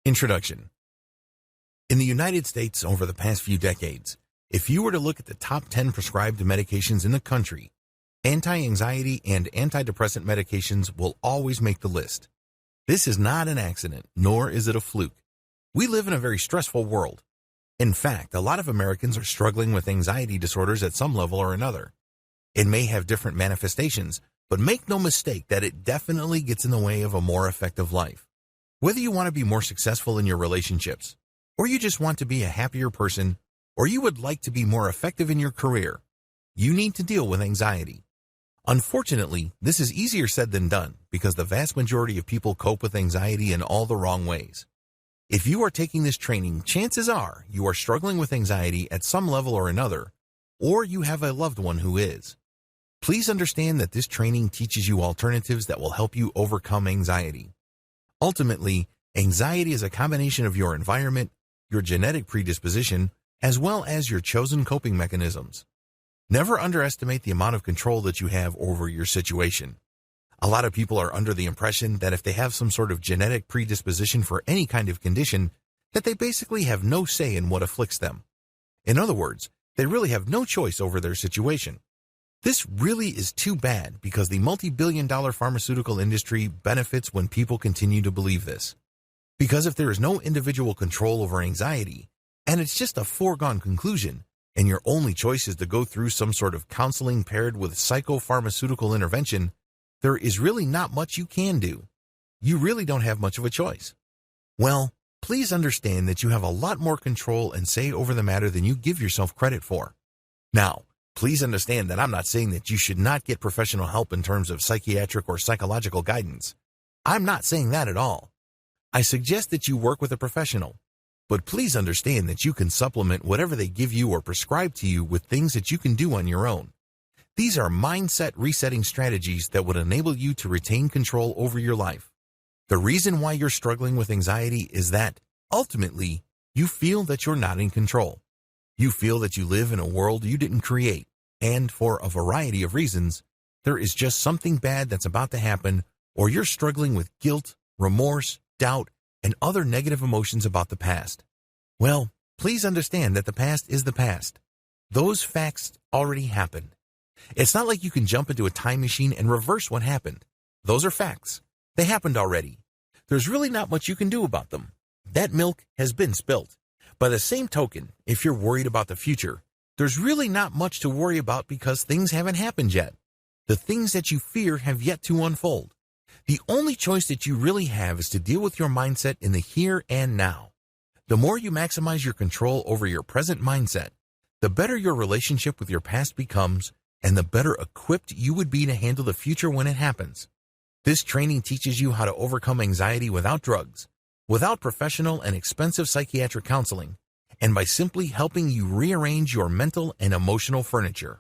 Introduction. In the United States over the past few decades, if you were to look at the top 10 prescribed medications in the country, anti-anxiety and antidepressant medications will always make the list. This is not an accident, nor is it a fluke. We live in a very stressful world. In fact, a lot of Americans are struggling with anxiety disorders at some level or another. It may have different manifestations, but make no mistake that it definitely gets in the way of a more effective life. Whether you want to be more successful in your relationships, or you just want to be a happier person, or you would like to be more effective in your career, you need to deal with anxiety. Unfortunately, this is easier said than done because the vast majority of people cope with anxiety in all the wrong ways. If you are taking this training, chances are you are struggling with anxiety at some level or another, or you have a loved one who is. Please understand that this training teaches you alternatives that will help you overcome anxiety. Ultimately, anxiety is a combination of your environment, your genetic predisposition, as well as your chosen coping mechanisms. Never underestimate the amount of control that you have over your situation. A lot of people are under the impression that if they have some sort of genetic predisposition for any kind of condition, that they basically have no say in what afflicts them. In other words, they really have no choice over their situation. This really is too bad because the multi-billion-dollar pharmaceutical industry benefits when people continue to believe this. Because if there is no individual control over anxiety, and it's just a foregone conclusion, and your only choice is to go through some sort of counseling paired with psychopharmaceutical intervention, there is really not much you can do. You really don't have much of a choice. Well, please understand that you have a lot more control and say over the matter than you give yourself credit for. Now, please understand that I'm not saying that you should not get professional help in terms of psychiatric or psychological guidance. I'm not saying that at all. I suggest that you work with a professional, but please understand that you can supplement whatever they give you or prescribe to you with things that you can do on your own. These are mindset resetting strategies that would enable you to retain control over your life. The reason why you're struggling with anxiety is that, ultimately, you feel that you're not in control. You feel that you live in a world you didn't create, and for a variety of reasons, there is just something bad that's about to happen, or you're struggling with guilt, remorse, doubt, and other negative emotions about the past. Well, please understand that the past is the past. Those facts already happened. It's not like you can jump into a time machine and reverse what happened. Those are facts. They happened already. There's really not much you can do about them. That milk has been spilt. By the same token, if you're worried about the future, there's really not much to worry about because things haven't happened yet. The things that you fear have yet to unfold. The only choice that you really have is to deal with your mindset in the here and now. The more you maximize your control over your present mindset, the better your relationship with your past becomes, and the better equipped you would be to handle the future when it happens. This training teaches you how to overcome anxiety without drugs, without professional and expensive psychiatric counseling, and by simply helping you rearrange your mental and emotional furniture.